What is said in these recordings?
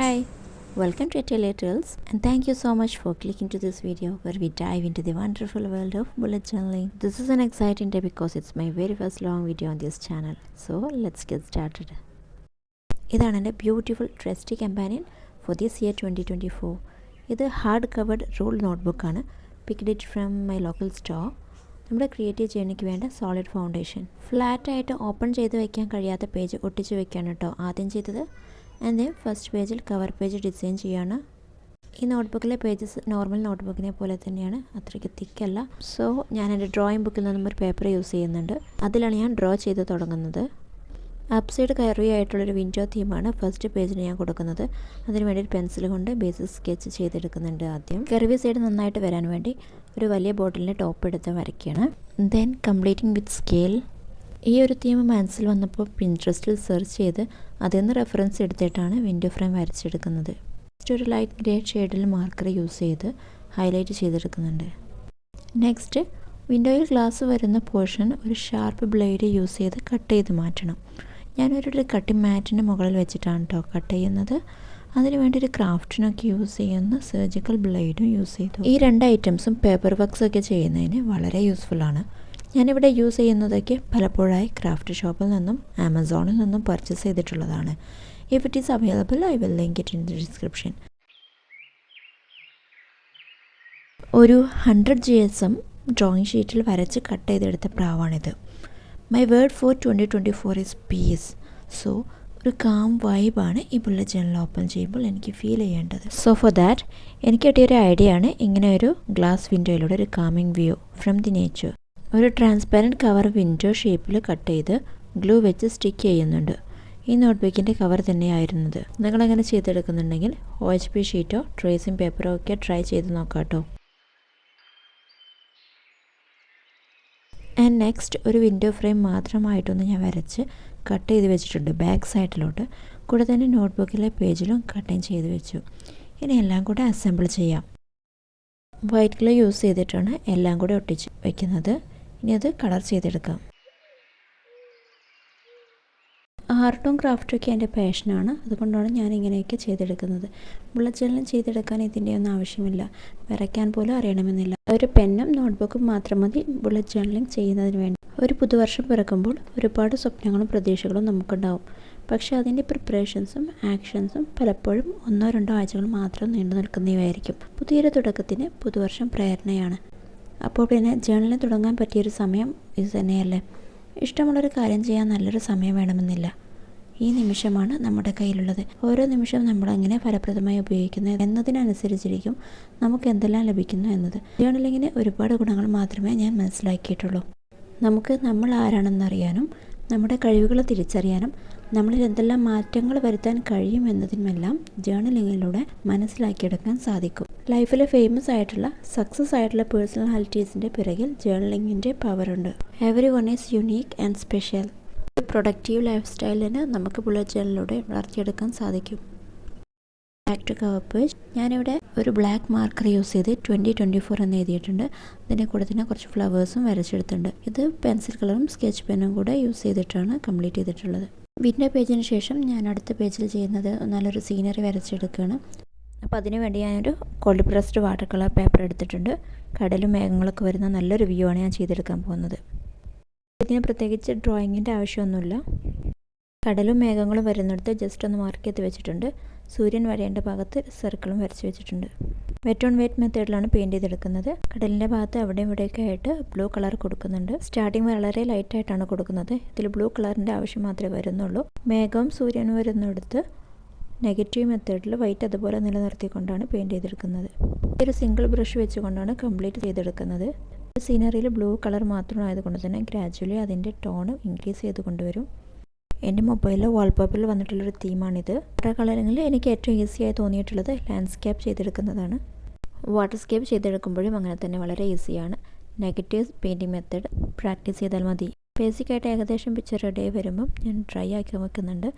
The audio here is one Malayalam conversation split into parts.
Hi, welcome to Tales and thank you so much for clicking to this video where we dive into the wonderful world of bullet journaling. This is an exciting day because it's my very first long video on this channel. So let's get started. ഇതാണ് എൻ്റെ beautiful trusty companion for this year 2024. ഇത് ഹാർഡ് കവേർഡ് റൂൾ നോട്ട്ബുക്കാണ്. Picked it from my local store. നമ്മുടെ ക്രിയേറ്റീവ് ജേണിക്ക് വേണ്ട സോളിഡ് ഫൗണ്ടേഷൻ. ഫ്ലാറ്റായിട്ട് ഓപ്പൺ ചെയ്ത് വയ്ക്കാൻ കഴിയാത്ത പേജ് ഒട്ടിച്ച് വയ്ക്കാണ് കേട്ടോ ആദ്യം ചെയ്തത്. ആൻഡ് ദെൻ ഫസ്റ്റ് പേജിൽ കവർ പേജ് ഡിസൈൻ ചെയ്യാണ്. ഈ നോട്ട്ബുക്കിലെ പേജസ് നോർമൽ നോട്ട്ബുക്കിനെ പോലെ തന്നെയാണ്, അത്രയ്ക്ക് തിക്കല്ല. സോ ഞാൻ എൻ്റെ ഡ്രോയിങ് ബുക്കിൽ നിന്നും ഒരു പേപ്പർ യൂസ് ചെയ്യുന്നുണ്ട്. അതിലാണ് ഞാൻ ഡ്രോ ചെയ്ത് തുടങ്ങുന്നത്. അപ്സൈഡ് കയറി ആയിട്ടുള്ളൊരു വിൻഡോ തീമാണ് ഫസ്റ്റ് പേജിന് ഞാൻ കൊടുക്കുന്നത്. അതിന് വേണ്ടി പെൻസിൽ കൊണ്ട് ബേസിക് സ്കെച്ച് ചെയ്തെടുക്കുന്നുണ്ട്. ആദ്യം കർവി സൈഡ് നന്നായിട്ട് വരാൻ വേണ്ടി ഒരു വലിയ ബോട്ടിലിൻ്റെ ടോപ്പ് എടുത്ത് വരയ്ക്കുകയാണ്. ദെൻ കംപ്ലീറ്റിംഗ് വിത്ത് സ്കെയിൽ. ഈ ഒരു തീം മനസ്സിൽ വന്നപ്പോൾ പിൻട്രസ്റ്റിൽ സെർച്ച് ചെയ്ത് അതിൽ നിന്ന് റെഫറൻസ് എടുത്തിട്ടാണ് വിൻഡോ ഫ്രെയിം വരച്ചെടുക്കുന്നത്. ജസ്റ്റ് ഒരു ലൈറ്റ് ഗ്രേ ഷെയ്ഡിൽ മാർക്കർ യൂസ് ചെയ്ത് ഹൈലൈറ്റ് ചെയ്തെടുക്കുന്നുണ്ട്. നെക്സ്റ്റ് വിൻഡോയിൽ ഗ്ലാസ് വരുന്ന പോർഷൻ ഒരു ഷാർപ്പ് ബ്ലേഡ് യൂസ് ചെയ്ത് കട്ട് ചെയ്ത് മാറ്റണം. ഞാനൊരു കട്ടിംഗ് മാറ്റിൻ്റെ മുകളിൽ വെച്ചിട്ടാണ് കേട്ടോ കട്ട് ചെയ്യുന്നത്. അതിന് വേണ്ടി ഒരു ക്രാഫ്റ്റിനൊക്കെ യൂസ് ചെയ്യുന്ന സർജിക്കൽ ബ്ലേഡും യൂസ് ചെയ്തു. ഈ രണ്ട് ഐറ്റംസും പേപ്പർ വർക്ക്സൊക്കെ ചെയ്യുന്നതിന് വളരെ യൂസ്ഫുള്ളാണ്. ഞാനിവിടെ യൂസ് ചെയ്യുന്നതൊക്കെ പലപ്പോഴായി ക്രാഫ്റ്റ് ഷോപ്പിൽ നിന്നും ആമസോണിൽ നിന്നും പർച്ചേസ് ചെയ്തിട്ടുള്ളതാണ്. If it is available I will link it in the description. ഒരു 100 GSM ഡ്രോയിങ് ഷീറ്റിൽ വരച്ച് കട്ട് ചെയ്തെടുത്ത പ്രാവാണിത്. My word for 2024 is peace. So ഒരു കാം വൈബാണ് ഈ ബുള്ളറ്റ് ജേർണൽ ഓപ്പൺ ചെയ്യുമ്പോൾ എനിക്ക് ഫീൽ ചെയ്യേണ്ടത്. സോ ഫോർ ദാറ്റ് എനിക്ക് കിട്ടിയൊരു ഐഡിയ ആണ് ഇങ്ങനെ ഒരു ഗ്ലാസ് വിൻഡോയിലൂടെ ഒരു calming view from the nature. ഒരു ട്രാൻസ്പാരൻറ്റ് കവർ വിൻഡോ ഷേപ്പിൽ കട്ട് ചെയ്ത് ഗ്ലൂ വെച്ച് സ്റ്റിക്ക് ചെയ്യുന്നുണ്ട്. ഈ നോട്ട്ബുക്കിൻ്റെ കവർ തന്നെയായിരുന്നത്. നിങ്ങളങ്ങനെ ചെയ്തെടുക്കുന്നുണ്ടെങ്കിൽ OHP ഷീറ്റോ ട്രേസിംഗ് പേപ്പറോ ഒക്കെ ട്രൈ ചെയ്ത് നോക്കാം കേട്ടോ. ആൻഡ് നെക്സ്റ്റ് ഒരു വിൻഡോ ഫ്രെയിം മാത്രമായിട്ടൊന്ന് ഞാൻ വരച്ച് കട്ട് ചെയ്ത് വെച്ചിട്ടുണ്ട് ബാക്ക് സൈഡിലോട്ട്. കൂടെ തന്നെ നോട്ട്ബുക്കിലെ പേജിലും കട്ടിങ് ചെയ്ത് വെച്ചു. ഇനി എല്ലാം കൂടെ അസംബിൾ ചെയ്യാം. വൈറ്റ് ഗ്ലൂ യൂസ് ചെയ്തിട്ടാണ് എല്ലാം കൂടെ ഒട്ടിച്ച് വയ്ക്കുന്നത്. ഇനി അത് കളർ ചെയ്തെടുക്കാം. ആർട്ടും ക്രാഫ്റ്റും ഒക്കെ എൻ്റെ പാഷനാണ്. അതുകൊണ്ടാണ് ഞാൻ ഇങ്ങനെയൊക്കെ ചെയ്തെടുക്കുന്നത്. ബുള്ളറ്റ് ജേർണൽ ചെയ്തെടുക്കാൻ ഇതിൻ്റെ ഒന്നും ആവശ്യമില്ല. വരയ്ക്കാൻ പോലും അറിയണമെന്നില്ല. ഒരു പെന്നും നോട്ട്ബുക്കും മാത്രം മതി ബുള്ളറ്റ് ജേർണലിംഗ് ചെയ്യുന്നതിന് വേണ്ടി. ഒരു പുതുവർഷം പിറക്കുമ്പോൾ ഒരുപാട് സ്വപ്നങ്ങളും പ്രതീക്ഷകളും നമുക്കുണ്ടാവും. പക്ഷേ അതിൻ്റെ പ്രിപ്പറേഷൻസും ആക്ഷൻസും പലപ്പോഴും 1-2 ആഴ്ചകൾ മാത്രം നീണ്ടു നിൽക്കുന്നവയായിരിക്കും. പുതിയൊരു തുടക്കത്തിന് പുതുവർഷം പ്രേരണയാണ്. അപ്പോൾ പിന്നെ ജേർണലിൽ തുടങ്ങാൻ പറ്റിയൊരു സമയം ഇത് തന്നെയല്ലേ. ഇഷ്ടമുള്ളൊരു കാര്യം ചെയ്യാൻ നല്ലൊരു സമയം വേണമെന്നില്ല. ഈ നിമിഷമാണ് നമ്മുടെ കയ്യിലുള്ളത്. ഓരോ നിമിഷവും നമ്മളെങ്ങനെ ഫലപ്രദമായി ഉപയോഗിക്കുന്നു എന്നതിനനുസരിച്ചിരിക്കും നമുക്ക് എന്തെല്ലാം ലഭിക്കുന്നു എന്നത്. ജേർണലിങ്ങിന് ഒരുപാട് ഗുണങ്ങൾ മാത്രമേ ഞാൻ മനസ്സിലാക്കിയിട്ടുള്ളൂ. നമുക്ക് നമ്മൾ ആരാണെന്നറിയാനും നമ്മുടെ കഴിവുകൾ തിരിച്ചറിയാനും നമ്മളിൽ എന്തെല്ലാം മാറ്റങ്ങൾ വരുത്താൻ കഴിയും എന്നതിനുമെല്ലാം ജേർണലിങ്ങിലൂടെ മനസ്സിലാക്കിയെടുക്കാൻ സാധിക്കും. ലൈഫിലെ ഫേമസ് ആയിട്ടുള്ള സക്സസ് ആയിട്ടുള്ള പേഴ്സണാലിറ്റീസിൻ്റെ പിറകിൽ ജേർണലിങ്ങിൻ്റെ പവറുണ്ട്. Everyone is unique and special. ഒരു പ്രൊഡക്റ്റീവ് ലൈഫ് സ്റ്റൈലിന് നമുക്ക് ബുള്ളറ്റ് ജേർണലിലൂടെ വളർത്തിയെടുക്കാൻ സാധിക്കും. Back to cover page. ഞാനിവിടെ ഒരു ബ്ലാക്ക് മാർക്കർ യൂസ് ചെയ്ത് 2024 എന്ന് എഴുതിയിട്ടുണ്ട്. അതിൻ്റെ കൂടെ തന്നെ കുറച്ച് ഫ്ലവേഴ്സും വരച്ചെടുത്തിട്ടുണ്ട്. ഇത് പെൻസിൽ കളറും സ്കെച്ച് പെന്നും കൂടെ യൂസ് ചെയ്തിട്ടാണ് കംപ്ലീറ്റ് ചെയ്തിട്ടുള്ളത്. വിൻഡോ പേജിന് ശേഷം ഞാൻ അടുത്ത പേജിൽ ചെയ്യുന്നത് നല്ലൊരു സീനറി വരച്ചെടുക്കുകയാണ്. അപ്പോൾ അതിനു വേണ്ടി ഞാനൊരു called pressed water colour paper എടുത്തിട്ടുണ്ട്. കടലും മേഘങ്ങളൊക്കെ വരുന്ന നല്ലൊരു വ്യൂ ആണ് ഞാൻ ചെയ്തെടുക്കാൻ പോകുന്നത്. ഇതിന് പ്രത്യേകിച്ച് ഡ്രോയിങ്ങിൻ്റെ ആവശ്യമൊന്നുമില്ല. കടലും മേഘങ്ങളും വരുന്നിടത്ത് ജസ്റ്റ് ഒന്ന് മാർക്ക് ചെയ്ത് വെച്ചിട്ടുണ്ട്. സൂര്യൻ വരേണ്ട ഭാഗത്ത് സർക്കിളും വരച്ച് വെച്ചിട്ടുണ്ട്. വെറ്റ് ഓൺ വെറ്റ് മെത്തേഡിലാണ് പെയിൻറ്റ് ചെയ്തെടുക്കുന്നത്. കടലിൻ്റെ ഭാഗത്ത് അവിടെയും ഇവിടെയൊക്കെ ആയിട്ട് ബ്ലൂ കളർ കൊടുക്കുന്നുണ്ട്. സ്റ്റാർട്ടിങ് വളരെ ലൈറ്റായിട്ടാണ് കൊടുക്കുന്നത്. ഇതിൽ ബ്ലൂ കളറിൻ്റെ ആവശ്യം മാത്രമേ വരുന്നുള്ളൂ. മേഘവും സൂര്യനും വരുന്നിടത്ത് നെഗറ്റീവ് മെത്തേഡിൽ വൈറ്റ് അതുപോലെ നിലനിർത്തിക്കൊണ്ടാണ് പെയിൻറ്റ് ചെയ്തെടുക്കുന്നത്. ഒരു സിംഗിൾ ബ്രഷ് വെച്ചുകൊണ്ടാണ് കംപ്ലീറ്റ് ചെയ്തെടുക്കുന്നത്. സീനറിയിൽ ബ്ലൂ കളർ മാത്രമായതുകൊണ്ട് തന്നെ ഗ്രാജുവലി അതിൻ്റെ ടോൺ ഇൻക്രീസ് ചെയ്ത് കൊണ്ടുവരും. എൻ്റെ മൊബൈലിൽ വാൾപേപ്പറിൽ വന്നിട്ടുള്ളൊരു തീമാണിത്. വാട്ടർ കളറിങ്ങിൽ എനിക്ക് ഏറ്റവും ഈസിയായി തോന്നിയിട്ടുള്ളത് ലാൻഡ്സ്കേപ്പ് ചെയ്തെടുക്കുന്നതാണ്. വാട്ടർസ്കേപ്പ് ചെയ്തെടുക്കുമ്പോഴും അങ്ങനെ തന്നെ വളരെ ഈസിയാണ്. നെഗറ്റീവ് പെയിൻറ്റിങ് മെത്തേഡ് പ്രാക്ടീസ് ചെയ്താൽ മതി. ബേസിക്കായിട്ട് ഏകദേശം പിക്ചർ റെഡി ആയി വരുമ്പം ഞാൻ ഡ്രൈ ആക്കി വെക്കുന്നുണ്ട്.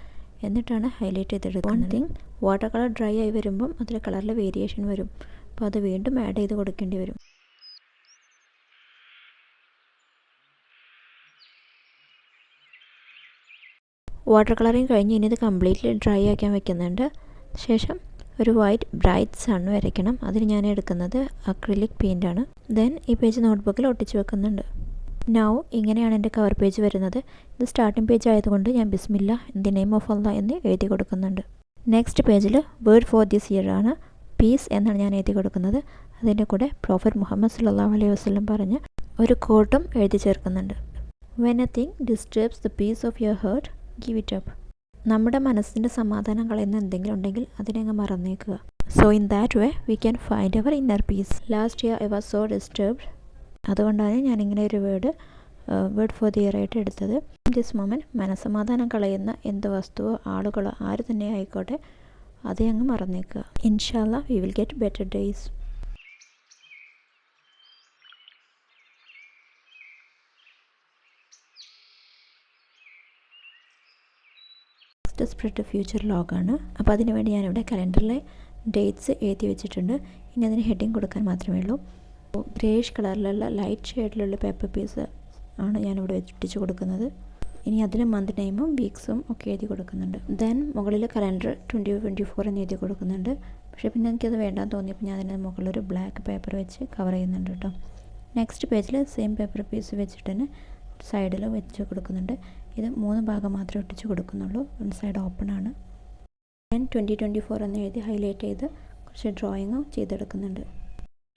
എന്നിട്ടാണ് ഹൈലൈറ്റ് ചെയ്തെടുക്കുന്നത്. One thing, water colour dry ആയി വരുമ്പം അതിൽ കളറിൽ വേരിയേഷൻ വരും. അപ്പോൾ അത് വീണ്ടും ആഡ് ചെയ്ത് കൊടുക്കേണ്ടി വരും. വാട്ടർ കളറിങ് കഴിഞ്ഞ് ഇനി ഇത് കംപ്ലീറ്റ്ലി ഡ്രൈ ആക്കാൻ വെക്കുന്നുണ്ട്. ശേഷം ഒരു വൈറ്റ് ബ്രൈറ്റ് സൺ വരയ്ക്കണം. അതിന് ഞാൻ എടുക്കുന്നത് അക്രിലിക് പെയിൻ്റാണ്. ദെൻ ഈ പേജ് നോട്ട്ബുക്കിൽ ഒട്ടിച്ച് വെക്കുന്നുണ്ട്. നൗ ഇങ്ങനെയാണ് എൻ്റെ കവർ പേജ് വരുന്നത്. ഇത് സ്റ്റാർട്ടിംഗ് പേജ് ആയതുകൊണ്ട് ഞാൻ ബിസ്മില്ല ഇൻ ദി നെയിം ഓഫ് അല്ലാഹ് എന്ന് എഴുതി കൊടുക്കുന്നുണ്ട്. നെക്സ്റ്റ് പേജിൽ വേർഡ് ഫോർ ദിസ് ഇയർ ആണ്. പീസ് എന്നാണ് ഞാൻ എഴുതി കൊടുക്കുന്നത്. അതിൻ്റെ കൂടെ പ്രോഫറ്റ് മുഹമ്മദ് സല്ലല്ലാഹു അലൈഹി വസല്ലം പറഞ്ഞ ഒരു കോട്ടും എഴുതി ചേർക്കുന്നുണ്ട്. When a thing disturbs the peace of your heart give it up. നമ്മുടെ മനസ്സിൻ്റെ സമാധാനം കളയുന്ന എന്തെങ്കിലും ഉണ്ടെങ്കിൽ അതിനെ അങ്ങ് മറന്നേക്കുക. So in that way we can find our inner peace. Last year I was so disturbed. അതുകൊണ്ടാണ് ഞാനിങ്ങനെ ഒരു വേർഡ് ഫോർ ദി ഇയർ ആയിട്ട് എടുത്തത്. ദിസ് മൊമെൻറ്റ് മനസ്സമാധാനം കളയുന്ന എന്ത് വസ്തുവോ ആളുകളോ ആര് തന്നെ ആയിക്കോട്ടെ അതേ അങ്ങ് മറന്നേക്കുക. ഇൻഷാ അല്ലാഹ് we will get better days. Next spread future ലോഗാണ്. അപ്പോൾ അതിന് വേണ്ടി ഞാനിവിടെ കലണ്ടറിലെ ഡേറ്റ്സ് എഴുതി വെച്ചിട്ടുണ്ട്. ഇനി അതിന് ഹെഡിങ് കൊടുക്കാൻ മാത്രമേ ഉള്ളൂ. ഗ്രേഷ് കളറിലുള്ള ലൈറ്റ് ഷെയ്ഡിലുള്ള പേപ്പർ പീസ് ആണ് ഞാനിവിടെ ഒട്ടിച്ച് കൊടുക്കുന്നത്. ഇനി അതിൽ മന്ത് നെയിമും വീക്സും ഒക്കെ എഴുതി കൊടുക്കുന്നുണ്ട്. ദെൻ മുകളിൽ കലണ്ടർ 2024 എന്ന് എഴുതി കൊടുക്കുന്നുണ്ട്. പക്ഷേ പിന്നെ എനിക്കത് വേണ്ടാന്ന് തോന്നിയപ്പോൾ ഞാൻ അതിന് മുകളിലൊരു ബ്ലാക്ക് പേപ്പർ വെച്ച് കവർ ചെയ്യുന്നുണ്ട് കേട്ടോ. നെക്സ്റ്റ് പേജിൽ സെയിം പേപ്പർ പീസ് വെച്ചിട്ട് തന്നെ സൈഡിൽ വെച്ച് കൊടുക്കുന്നുണ്ട്. ഇത് 3 ഭാഗം മാത്രമേ ഒട്ടിച്ച് കൊടുക്കുന്നുള്ളൂ. വൺ സൈഡ് ഓപ്പൺ ആണ്. ഞാൻ 2024 എന്ന് എഴുതി ഹൈലൈറ്റ് ചെയ്ത് കുറച്ച് ഡ്രോയിങ്ങും ചെയ്തെടുക്കുന്നുണ്ട്.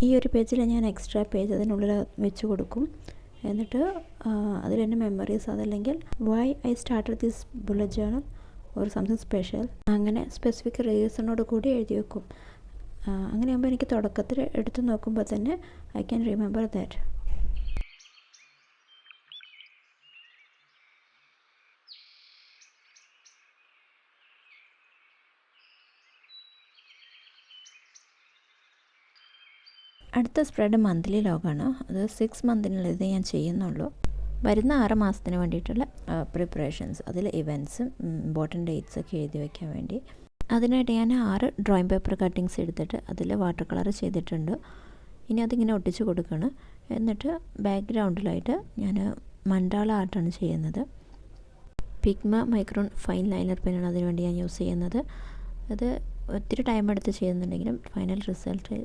ഈ ഒരു പേജിൽ ഞാൻ എക്സ്ട്രാ പേജ് അതിനുള്ളിൽ വെച്ച് കൊടുക്കും. എന്നിട്ട് അതിലെൻ്റെ മെമ്മറീസ് അതല്ലെങ്കിൽ why I started this bullet journal or something special അങ്ങനെ സ്പെസിഫിക് റീസണോട് കൂടി എഴുതി വെക്കും. അങ്ങനെയാകുമ്പോൾ എനിക്ക് തുടക്കത്തിൽ എടുത്ത് നോക്കുമ്പോൾ തന്നെ ഐ ക്യാൻ റിമെമ്പർ ദാറ്റ്. അടുത്ത സ്പ്രെഡ് മന്ത്ലി ലോഗാണ്. അത് 6 മന്തിനുള്ളത് ഞാൻ ചെയ്യുന്നുള്ളൂ. വരുന്ന 6 മാസത്തിന് വേണ്ടിയിട്ടുള്ള പ്രിപ്പറേഷൻസ്, അതിൽ ഇവൻറ്റ്സും ഇമ്പോർട്ടൻറ്റ് ഡേറ്റ്സ് ഒക്കെ എഴുതി വയ്ക്കാൻ വേണ്ടി. അതിനായിട്ട് ഞാൻ 6 ഡ്രോയിങ് പേപ്പർ കട്ടിങ്സ് എടുത്തിട്ട് അതിൽ വാട്ടർ കളർ ചെയ്തിട്ടുണ്ട്. ഇനി അതിങ്ങനെ ഒട്ടിച്ച് കൊടുക്കണം. എന്നിട്ട് ബാക്ക്ഗ്രൗണ്ടിലായിട്ട് ഞാൻ മണ്ടാള ആർട്ടാണ് ചെയ്യുന്നത്. പിഗ്മ മൈക്രോൺ ഫൈൻ ലൈനർ പെന്നാണ് അതിന് വേണ്ടി ഞാൻ യൂസ് ചെയ്യുന്നത്. അത് ഒത്തിരി ടൈം എടുത്ത് ചെയ്യുന്നുണ്ടെങ്കിലും ഫൈനൽ റിസൾട്ട്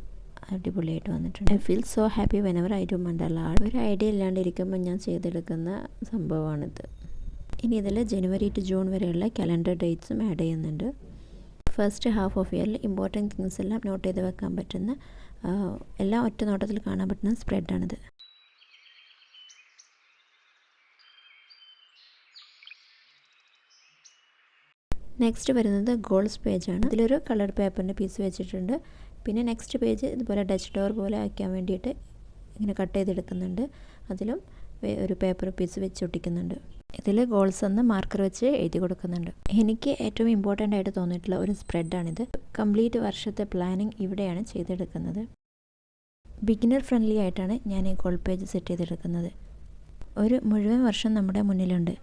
അടിപൊളിയായിട്ട് വന്നിട്ടുണ്ട്. I feel so happy whenever I do mandala art. ഒരു ഐഡിയ ഇല്ലാണ്ടിരിക്കുമ്പോൾ ഞാൻ ചെയ്തെടുക്കുന്ന സംഭവമാണിത്. ഇനി ഇതിൽ ജനുവരി ടു ജൂൺ വരെയുള്ള കലണ്ടർ ഡേറ്റ്സും ആഡ് ചെയ്യുന്നുണ്ട്. ഫസ്റ്റ് ഹാഫ് ഓഫ് ഇയറിൽ ഇമ്പോർട്ടൻറ്റ് തിങ്സ് എല്ലാം നോട്ട് ചെയ്ത് വെക്കാൻ പറ്റുന്ന എല്ലാം ഒറ്റ നോട്ടത്തിൽ കാണാൻ പറ്റുന്ന സ്പ്രെഡാണിത്. നെക്സ്റ്റ് വരുന്നത് ഗോൾസ് പേജാണ്. ഇതിലൊരു കളർഡ് പേപ്പറിൻ്റെ പീസ് വെച്ചിട്ടുണ്ട്. പിന്നെ നെക്സ്റ്റ് പേജ് ഇതുപോലെ ഡച്ച് ഡോർ പോലെ ആക്കാൻ വേണ്ടിയിട്ട് ഇങ്ങനെ കട്ട് ചെയ്തെടുക്കുന്നുണ്ട്. അതിലും ഒരു പേപ്പർ പീസ് വെച്ച് ഒട്ടിക്കുന്നുണ്ട്. ഇതിൽ ഗോൾസ് എന്ന് മാർക്കർ വെച്ച് എഴുതി കൊടുക്കുന്നുണ്ട്. എനിക്ക് ഏറ്റവും ഇമ്പോർട്ടൻ്റ് ആയിട്ട് തോന്നിയിട്ടുള്ള ഒരു സ്പ്രെഡാണിത്. കംപ്ലീറ്റ് വർഷത്തെ പ്ലാനിങ് ഇവിടെയാണ് ചെയ്തെടുക്കുന്നത്. ബിഗിനർ ഫ്രണ്ട്ലി ആയിട്ടാണ് ഞാൻ ഈ ഗോൾ പേജ് സെറ്റ് ചെയ്തെടുക്കുന്നത്. ഒരു മുഴുവൻ വർഷം നമ്മുടെ മുന്നിലുണ്ട്.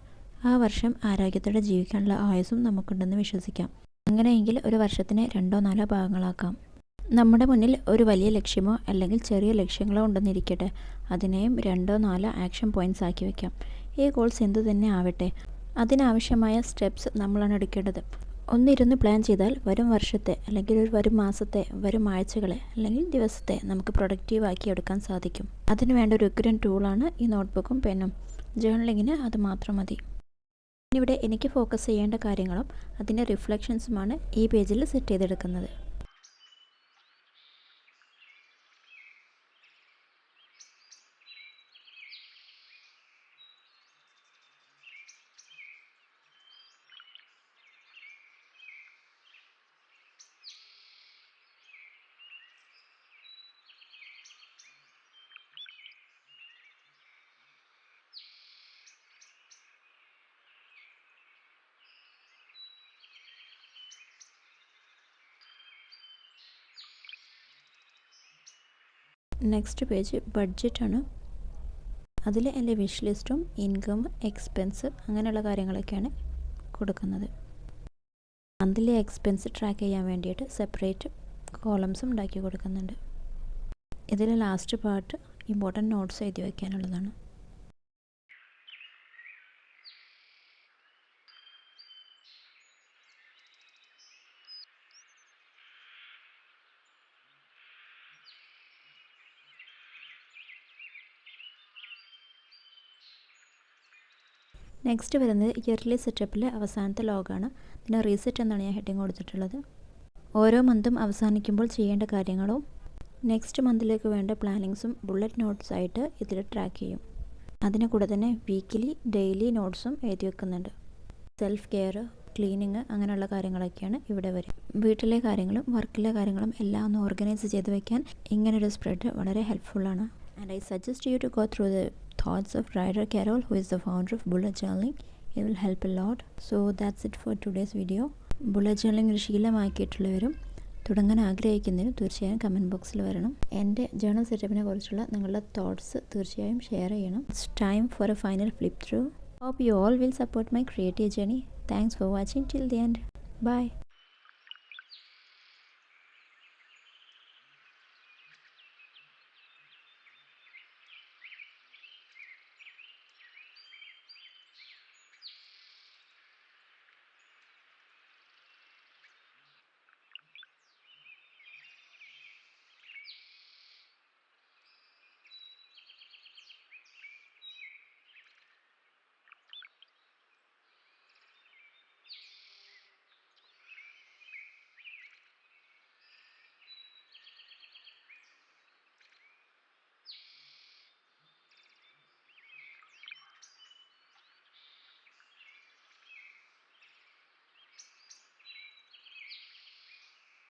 ആ വർഷം ആരോഗ്യത്തോടെ ജീവിക്കാനുള്ള ആയുസ്സും നമുക്കുണ്ടെന്ന് വിശ്വസിക്കാം. അങ്ങനെയെങ്കിൽ ഒരു വർഷത്തിനെ 2-4 ഭാഗങ്ങളാക്കാം. നമ്മുടെ മുന്നിൽ ഒരു വലിയ ലക്ഷ്യമോ അല്ലെങ്കിൽ ചെറിയ ലക്ഷ്യങ്ങളോ ഉണ്ടെന്നിരിക്കട്ടെ, അതിനെയും 2-4 ആക്ഷൻ പോയിൻറ്റ്സ് ആക്കി വയ്ക്കാം. ഈ ഗോൾസ് എന്തു തന്നെ ആവട്ടെ, അതിനാവശ്യമായ സ്റ്റെപ്സ് നമ്മളാണ് എടുക്കേണ്ടത്. ഒന്നിരുന്ന് പ്ലാൻ ചെയ്താൽ വരും വർഷത്തെ അല്ലെങ്കിൽ വരും മാസത്തെ, വരും ആഴ്ചകളെ അല്ലെങ്കിൽ ദിവസത്തെ നമുക്ക് പ്രൊഡക്റ്റീവ് ആക്കി എടുക്കാൻ സാധിക്കും. അതിന് വേണ്ട ഒരു ഉഗ്രൻ ടൂളാണ് ഈ നോട്ട്ബുക്കും പെന്നും. ജേർണലിങ്ങിന് അത് മാത്രം മതി. ഇവിടെ എനിക്ക് ഫോക്കസ് ചെയ്യേണ്ട കാര്യങ്ങളും അതിൻ്റെ റിഫ്ലക്ഷൻസുമാണ് ഈ പേജിൽ സെറ്റ് ചെയ്തെടുക്കുന്നത്. നെക്സ്റ്റ് പേജ് ബഡ്ജറ്റാണ്. അതിൽ എൻ്റെ വിഷ് ലിസ്റ്റും ഇൻകം, എക്സ്പെൻസ് അങ്ങനെയുള്ള കാര്യങ്ങളൊക്കെയാണ് കൊടുക്കുന്നത്. മന്ത്ലി എക്സ്പെൻസ് ട്രാക്ക് ചെയ്യാൻ വേണ്ടിയിട്ട് സെപ്പറേറ്റ് കോളംസും ഉണ്ടാക്കി കൊടുക്കുന്നുണ്ട്. ഇതിൽ ലാസ്റ്റ് പാർട്ട് ഇമ്പോർട്ടൻറ്റ് നോട്ട്സ് എഴുതി വയ്ക്കാനുള്ളതാണ്. നെക്സ്റ്റ് വരുന്നത് ഇയർലി സെറ്റപ്പിലെ അവസാനത്തെ ലോഗാണ്. ഇതിന് റീസെറ്റ് എന്നാണ് ഞാൻ ഹെഡിങ് കൊടുത്തിട്ടുള്ളത്. ഓരോ മന്തും അവസാനിക്കുമ്പോൾ ചെയ്യേണ്ട കാര്യങ്ങളും നെക്സ്റ്റ് മന്തിലേക്ക് വേണ്ട പ്ലാനിങ്സും ബുള്ളറ്റ് നോട്ട്സ് ആയിട്ട് ഇതിൽ ട്രാക്ക് ചെയ്യും. അതിന് കൂടെ തന്നെ വീക്കിലി ഡെയിലി നോട്ട്സും എഴുതി വെക്കുന്നുണ്ട്. സെൽഫ് കെയർ, ക്ലീനിങ് അങ്ങനെയുള്ള കാര്യങ്ങളൊക്കെയാണ് ഇവിടെ വരും. വീട്ടിലെ കാര്യങ്ങളും വർക്കിലെ കാര്യങ്ങളും എല്ലാം ഒന്ന് ഓർഗനൈസ് ചെയ്ത് വെക്കാൻ ഇങ്ങനൊരു സ്പ്രെഡ് വളരെ ഹെൽപ്ഫുള്ളാണ്. And I suggest you to go through the thoughts of Ryder Carroll, who is the founder of bullet journaling. It will help a lot. So that's it for today's video. Bullet journaling ഒരു ശീലമാക്കിയിട്ടുള്ളവരും തുടങ്ങാൻ ആഗ്രഹിക്കുന്നവരും തീർച്ചയായും കമൻറ്റ് ബോക്സിൽ വരണം. എൻ്റെ ജേർണൽ സെറ്റപ്പിനെ കുറിച്ചുള്ള നിങ്ങളുടെ തോട്ട്സ് തീർച്ചയായും ഷെയർ ചെയ്യണം. It's time for A final flip through. Hope you all will support my creative journey. Thanks for watching till the end. Bye.